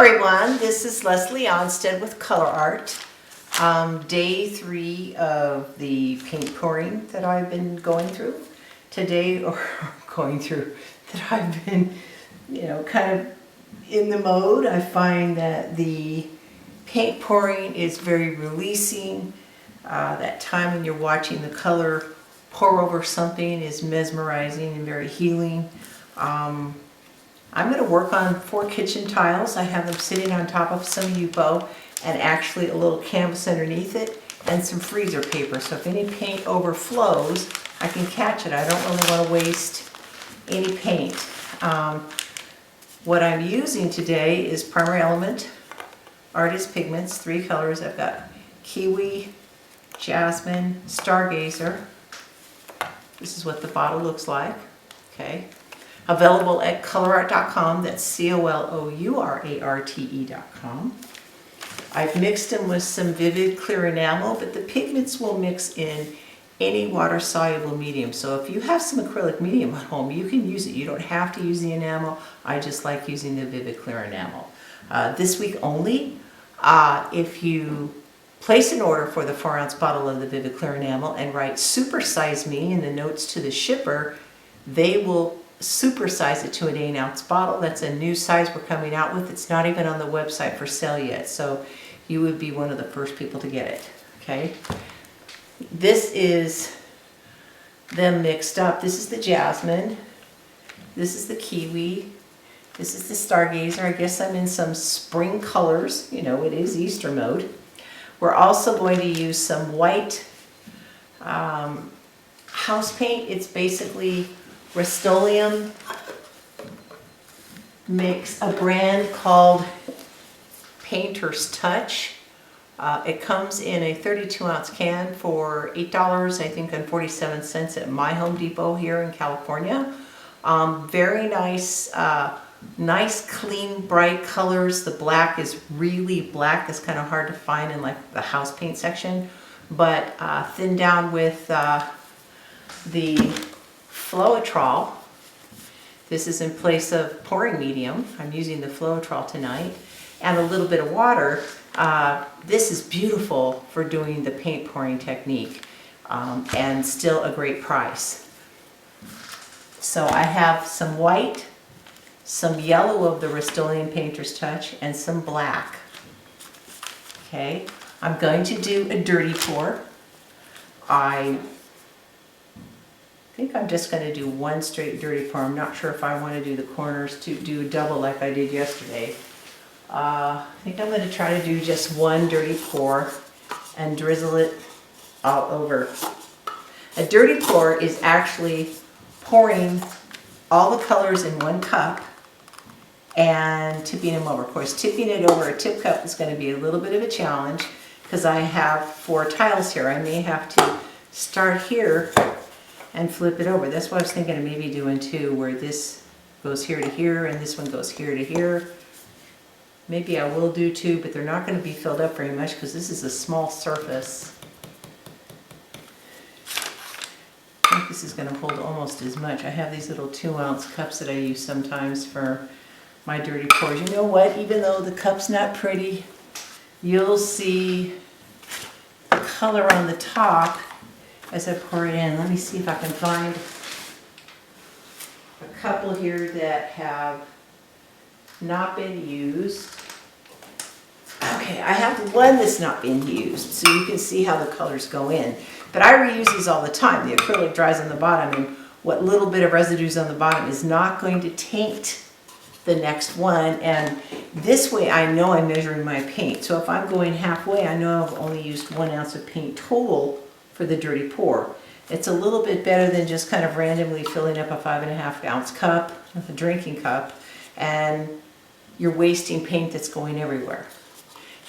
everyone, this is Leslie.Ohnstad with ColourArte. Day 3 of the paint pouring that I've been going through today, or that I've been, kind of in the mode. I find that the paint pouring is very releasing. That time when you're watching the color pour over something is mesmerizing and very healing. I'm going to work on 4 kitchen tiles. I have them sitting on top of some Yupo and actually a little canvas underneath it and some freezer paper. So if any paint overflows, I can catch it. I don't really want to waste any paint. What I'm using today is Primary Element Artist Pigments, 3 colors. I've got Kiwi, Jasmine, Stargazer. This is what the bottle looks like. Okay. Available at ColourArte.com, that's ColourArte.com. I've mixed them with some vivid clear enamel, but the pigments will mix in any water-soluble medium. So if you have some acrylic medium at home, you can use it. You don't have to use the enamel. I just like using the vivid clear enamel. This week only, if you place an order for the 4-ounce bottle of the vivid clear enamel and write "supersize me" in the notes to the shipper, they will supersize it to an 8-ounce bottle. That's a new size we're coming out with. It's not even on the website for sale yet, so you would be one of the first people to get it. Okay, this is them mixed up. This is the Jasmine, this is the Kiwi, this is the Stargazer. I guess I'm in some spring colors. It is Easter mode. We're also going to use some white house paint. It's basically Rust-Oleum makes a brand called Painter's Touch. It comes in a 32-ounce can for $8, I think, and 47 cents at my Home Depot here in California. Very nice, nice, clean, bright colors. The black is really black. That's kind of hard to find in like the house paint section, but thinned down with the Floetrol. This is in place of pouring medium. I'm using the Floetrol tonight, and a little bit of water. This is beautiful for doing the paint pouring technique, and still a great price. So I have some white, some yellow of the Rust-Oleum Painter's Touch, and some black. Okay, I'm going to do a dirty pour. I think I'm just going to do one straight dirty pour. I'm not sure if I want to do the corners to do a double like I did yesterday. I think I'm going to try to do just one dirty pour and drizzle it all over. A dirty pour is actually pouring all the colors in one cup and tipping them over. Of course, tipping it over a tip cup is going to be a little bit of a challenge because I have 4 tiles here. I may have to start here and flip it over. That's what I was thinking of maybe doing too, where this goes here to here and this one goes here to here. Maybe I will do 2, but they're not going to be filled up very much because this is a small surface. I think this is going to hold almost as much. I have these little 2-ounce cups that I use sometimes for my dirty pours. You know what? Even though the cup's not pretty, you'll see the color on the top as I pour it in. Let me see if I can find a couple here that have not been used. Okay, I have one that's not been used, so you can see how the colors go in. But I reuse these all the time. The acrylic dries on the bottom, and what little bit of residues on the bottom is not going to taint the next one. And this way I know I'm measuring my paint. So if I'm going halfway, I know I've only used 1 ounce of paint total for the dirty pour. It's a little bit better than just kind of randomly filling up a 5.5-ounce cup, a drinking cup, and you're wasting paint that's going everywhere.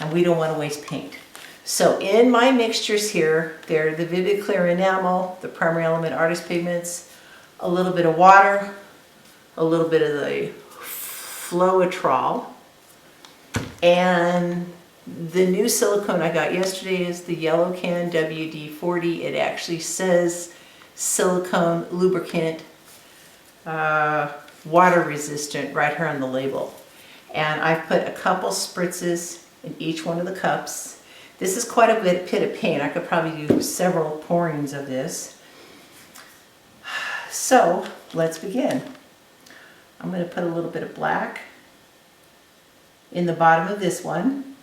And we don't want to waste paint. So in my mixtures here, they're the Vivid Clear Enamel, the Primary Element Artist Pigments, a little bit of water, a little bit of the Floetrol, and the new silicone I got yesterday is the yellow can WD-40. It actually says silicone lubricant water resistant right here on the label. And I've put a couple spritzes in each one of the cups. This is quite a bit of paint. I could probably do several pourings of this. So let's begin. I'm going to put a little bit of black in the bottom of this one.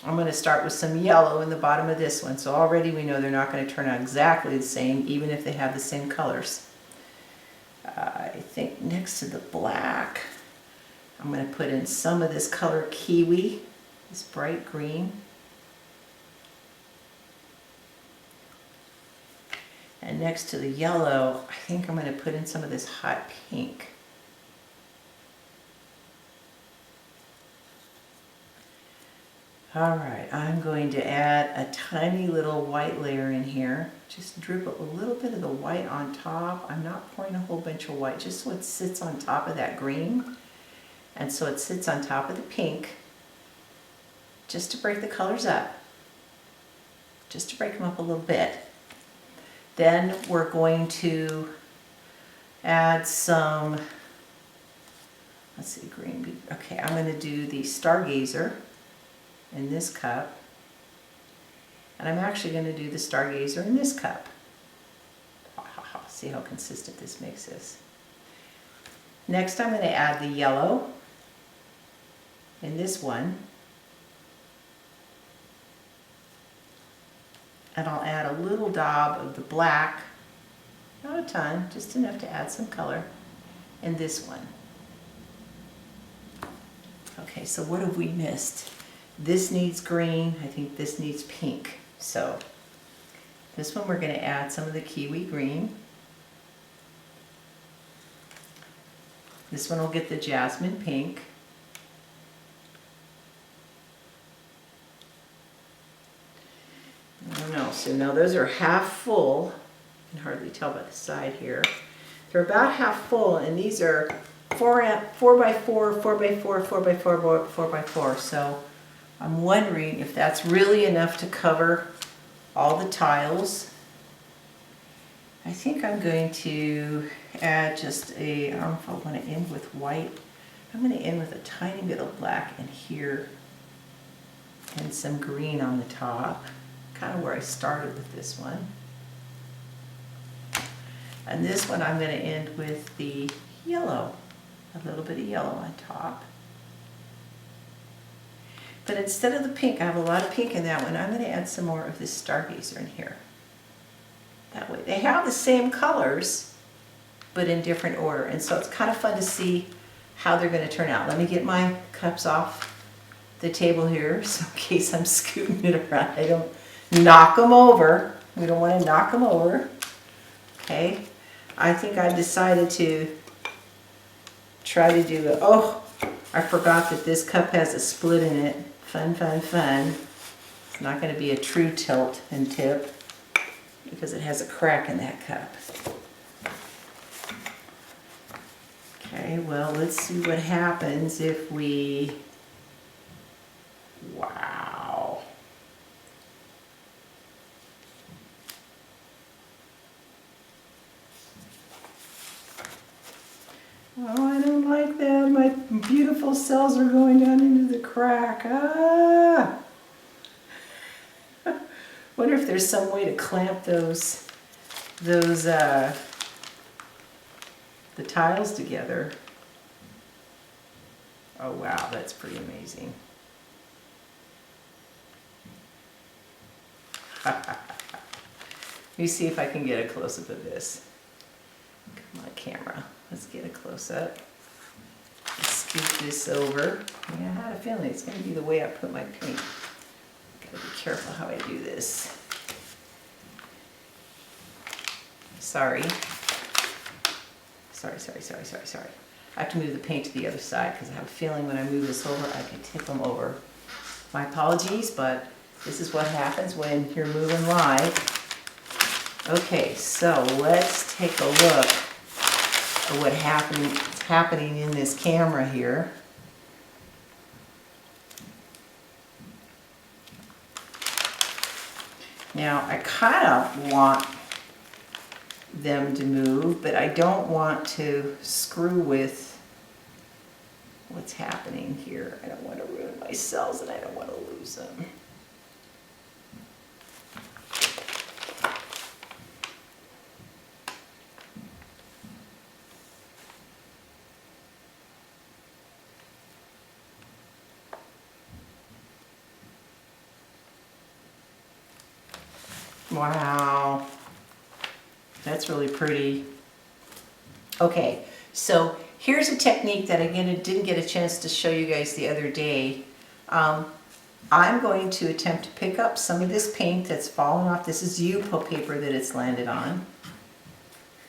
I'm going to start with some yellow in the bottom of this one. So already we know they're not going to turn out exactly the same, even if they have the same colors. I think next to the black, I'm going to put in some of this color Kiwi, this bright green. And next to the yellow, I think I'm going to put in some of this hot pink. All right, I'm going to add a tiny little white layer in here. Just drip a little bit of the white on top. I'm not pouring a whole bunch of white, just so it sits on top of that green. And so it sits on top of the pink, just to break the colors up. Just to break them up a little bit. Then we're going to add some, let's see, green. Okay, I'm going to do the Stargazer in this cup. And I'm actually going to do the Stargazer in this cup. See how consistent this makes this. Next I'm going to add the yellow in this one. And I'll add a little daub of the black, not a ton, just enough to add some color, in this one. Okay, so what have we missed? This needs green, I think this needs pink. So this one we're going to add some of the Kiwi green. This one will get the jasmine pink. I don't know, so now those are half full. You can hardly tell by the side here. They're about half full, and these are 4x4, 4x4, 4x4, 4x4, 4x4. So I'm wondering if that's really enough to cover all the tiles. I think I'm going to add just a, I don't know if I want to end with white. I'm going to end with a tiny bit of black in here and some green on the top. Kind of where I started with this one. And this one I'm going to end with the yellow, a little bit of yellow on top. But instead of the pink, I have a lot of pink in that one, I'm going to add some more of this Stargazer in here. That way, they have the same colors, but in different order. And so it's kind of fun to see how they're going to turn out. Let me get my cups off the table here, so in case I'm scooting it around, I don't knock them over. We don't want to knock them over. Okay, I think I've decided to try to do it. Oh, I forgot that this cup has a split in it. Fun, fun, fun. It's not going to be a true tilt and tip because it has a crack in that cup. Okay, well, let's see what happens if we, wow. Oh, I don't like that. My beautiful cells are going down into the crack. Ah! Wonder if there's some way to clamp the tiles together. Oh wow, that's pretty amazing. Let me see if I can get a close-up of this. Come on, camera. Let's get a close-up. Scoop this over. Yeah, I had a feeling it's going to be the way I put my paint. Gotta be careful how I do this. Sorry. Sorry. I have to move the paint to the other side because I have a feeling when I move this over, I can tip them over. My apologies, but this is what happens when you're moving live. Okay, so let's take a look at what's happening in this camera here. Now, I kind of want them to move, but I don't want to screw with what's happening here. I don't want to ruin my cells and I don't want to lose them. Wow, that's really pretty. Okay, so here's a technique that I didn't get a chance to show you guys the other day. I'm going to attempt to pick up some of this paint that's fallen off. This is Avaible paper that it's landed on.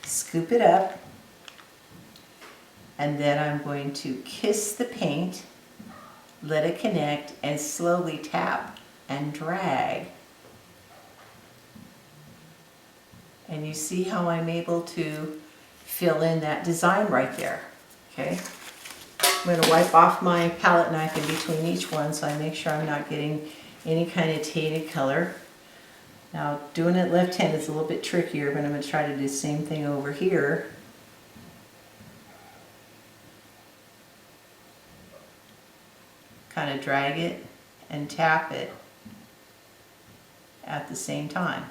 Scoop it up, and then I'm going to kiss the paint, let it connect, and slowly tap and drag. And you see how I'm able to fill in that design right there, okay? I'm going to wipe off my palette knife in between each one so I make sure I'm not getting any kind of tainted color. Now, doing it left-handed is a little bit trickier, but I'm going to try to do the same thing over here. Kind of drag it and tap it at the same time.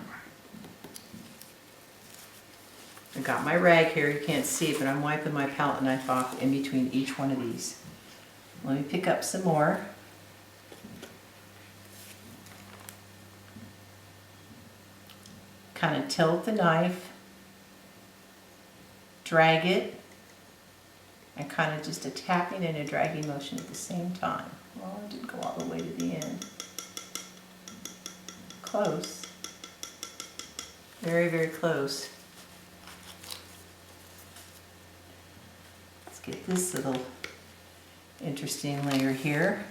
I got my rag here, you can't see it, but I'm wiping my palette knife off in between each one of these. Let me pick up some more. Kind of tilt the knife, drag it, and kind of just a tapping and a dragging motion at the same time. Well, it didn't go all the way to the end. Close. Very, very close. Get this little interesting layer here.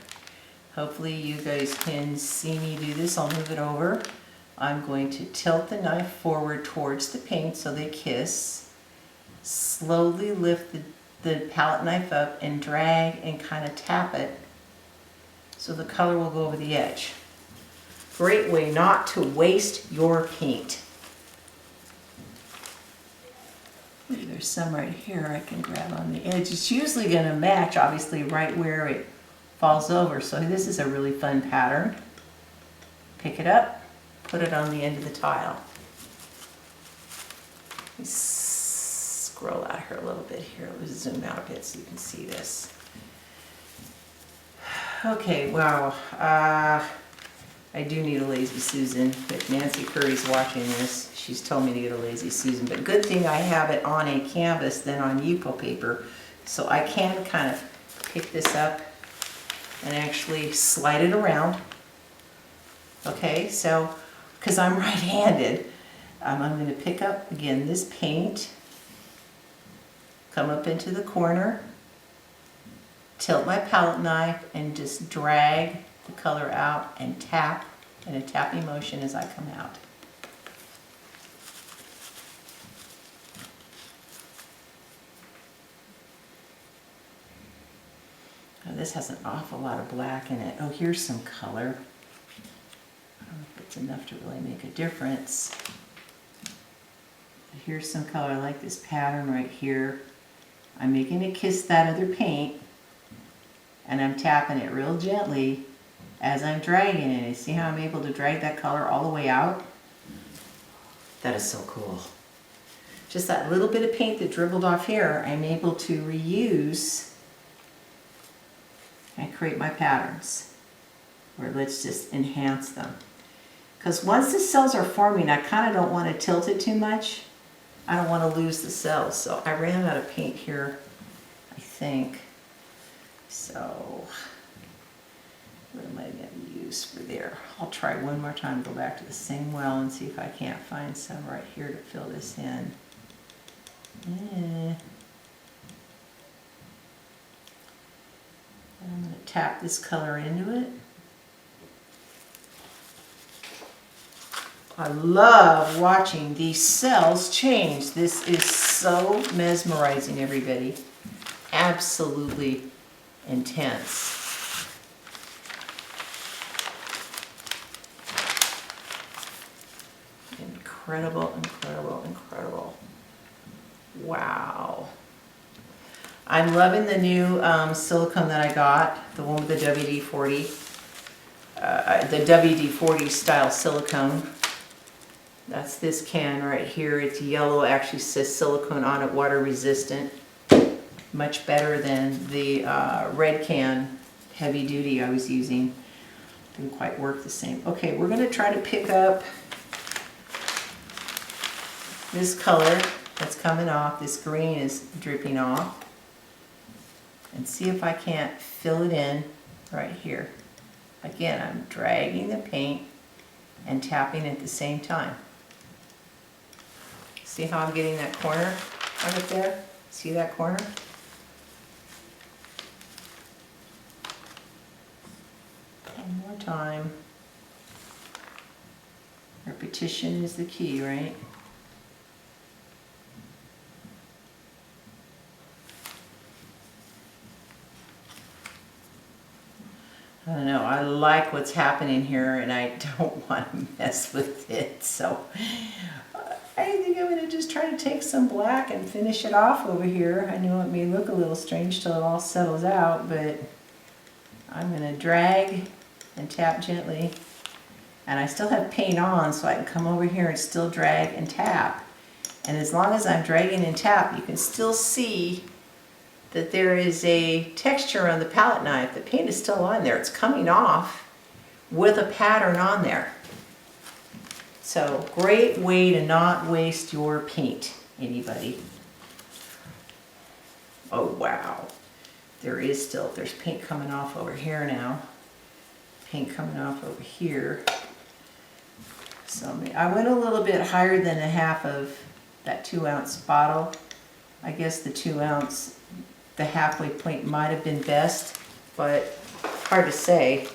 Hopefully you guys can see me do this. I'll move it over. I'm going to tilt the knife forward towards the paint so they kiss. Slowly lift the palette knife up and drag and kind of tap it so the color will go over the edge. Great way not to waste your paint. There's some right here I can grab on the edge. It's usually going to match, obviously, right where it falls over. So this is a really fun pattern. Pick it up, put it on the end of the tile. Let me scroll out here a little bit here. Let's zoom out a bit so you can see this. Okay, wow. I do need a Lazy Susan. If Nancy Curry's watching this, she's told me to get a Lazy Susan. But good thing I have it on a canvas than on Avaible paper. So I can kind of pick this up and actually slide it around. Okay, so, because I'm right-handed, I'm going to pick up, again, this paint, come up into the corner, tilt my palette knife, and just drag the color out and tap in a tapping motion as I come out. Now this has an awful lot of black in it. Oh, here's some color. I don't know if it's enough to really make a difference. But here's some color. I like this pattern right here. I'm making it kiss that other paint, and I'm tapping it real gently as I'm dragging it. You see how I'm able to drag that color all the way out? That is so cool. Just that little bit of paint that dribbled off here, I'm able to reuse and create my patterns. Or let's just enhance them. Because once the cells are forming, I kind of don't want to tilt it too much. I don't want to lose the cells. So I ran out of paint here, I think. So what am I going to use for there? I'll try one more time, go back to the same well and see if I can't find some right here to fill this in. I'm going to tap this color into it. I love watching these cells change. This is so mesmerizing, everybody. Absolutely intense. Incredible, incredible, incredible. Wow. I'm loving the new silicone that I got, the one with the WD-40, the WD-40 style silicone. That's this can right here. It's yellow, actually says silicone on it, water resistant. Much better than the red can heavy duty I was using. Didn't quite work the same. Okay, we're gonna try to pick up this color that's coming off. This green is dripping off. And see if I can't fill it in right here. Again, I'm dragging the paint and tapping at the same time. See how I'm getting that corner right up there? See that corner? One more time. Repetition is the key, right? I don't know, I like what's happening here and I don't want to mess with it, so I think I'm going to just try to take some black and finish it off over here. I know it may look a little strange till it all settles out, but I'm going to drag and tap gently. And I still have paint on, so I can come over here and still drag and tap. And as long as I'm dragging and tap, you can still see that there is a texture on the palette knife. The paint is still on there. It's coming off with a pattern on there. So great way to not waste your paint, anybody. Oh wow, there's paint coming off over here now. Paint coming off over here. So I went a little bit higher than a half of that 2-ounce bottle. I guess the 2-ounce, the halfway point might have been best, but hard to say.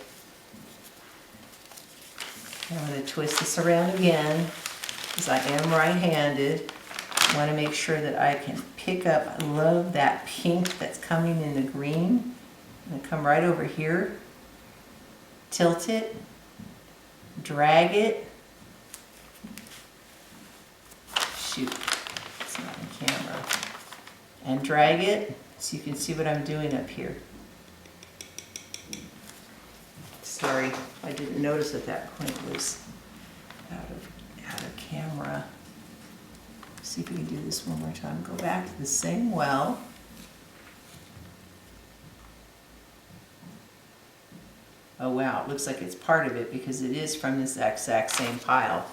I'm going to twist this around again because I am right-handed. I want to make sure that I can pick up. I love that pink that's coming in the green. I'm going to come right over here, tilt it, drag it. Shoot, it's not on camera. And drag it so you can see what I'm doing up here. Sorry, I didn't notice at that point it was out of camera. See if we can do this one more time. Go back to the same well. Oh wow, it looks like it's part of it because it is from this exact same pile.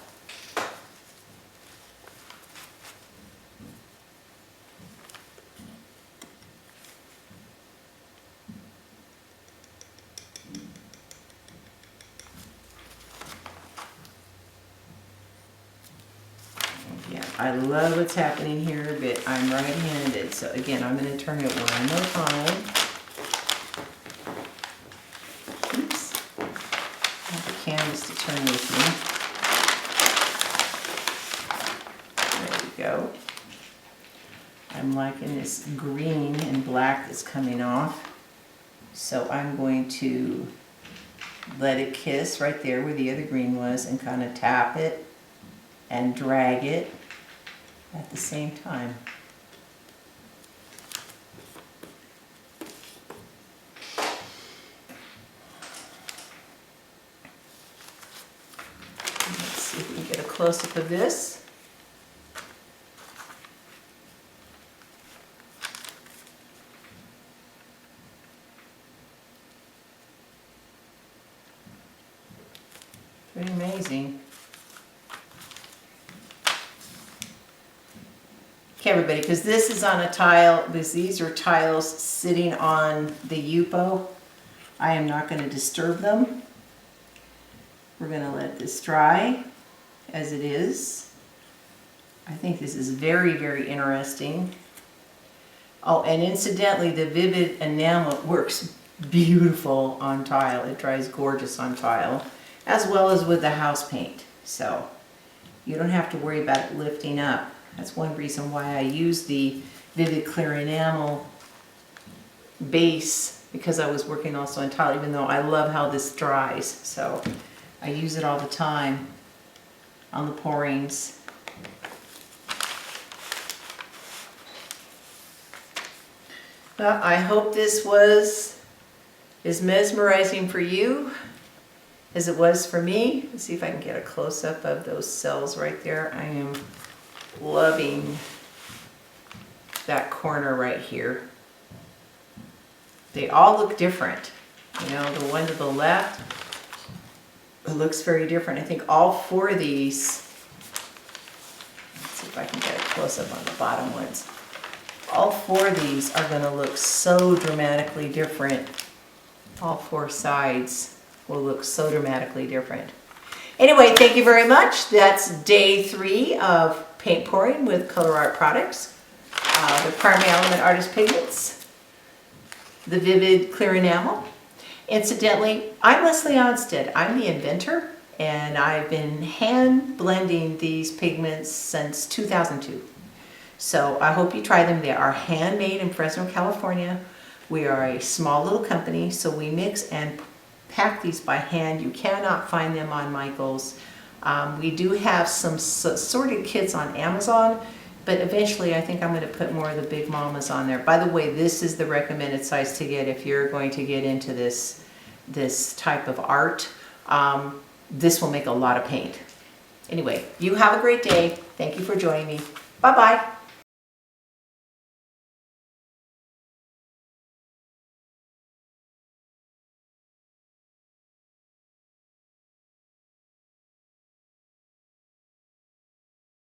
I love what's happening here, but I'm right-handed, so again, I'm going to turn it one more time. Oops. I have the canvas to turn with me. There we go. I'm liking this green and black that's coming off, so I'm going to let it kiss right there where the other green was and kind of tap it and drag it at the same time. Let's see if we can get a close-up of this. Pretty amazing. Okay, everybody, because this is on a tile, because these are tiles sitting on the Yupo, I am not going to disturb them. We're going to let this dry as it is. I think this is very, very interesting. Oh, and incidentally, the vivid enamel works beautiful on tile. It dries gorgeous on tile, as well as with the house paint. So you don't have to worry about it lifting up. That's one reason why I use the Vivid Clear Enamel base, because I was working also on tile, even though I love how this dries. So I use it all the time on the pourings. Well, I hope this was as mesmerizing for you as it was for me. Let's see if I can get a close-up of those cells right there. I am loving that corner right here. They all look different. You know, the one to the left, it looks very different. I think all four of these, let's see if I can get a close-up on the bottom ones. All four of these are going to look so dramatically different. All four sides will look so dramatically different. Anyway, thank you very much. That's day 3 of paint pouring with ColourArte products. The primary element artist pigments, the vivid clear enamel. Incidentally, I'm Leslie Ohnstad. I'm the inventor, and I've been hand blending these pigments since 2002. So I hope you try them. They are handmade in Fresno, California. We are a small little company, so we mix and pack these by hand. You cannot find them on Michael's. We do have some sorted kits on Amazon, but eventually I think I'm going to put more of the big mamas on there. By the way, this is the recommended size to get if you're going to get into this type of art. This will make a lot of paint. Anyway, you have a great day. Thank you for joining me. Bye-bye.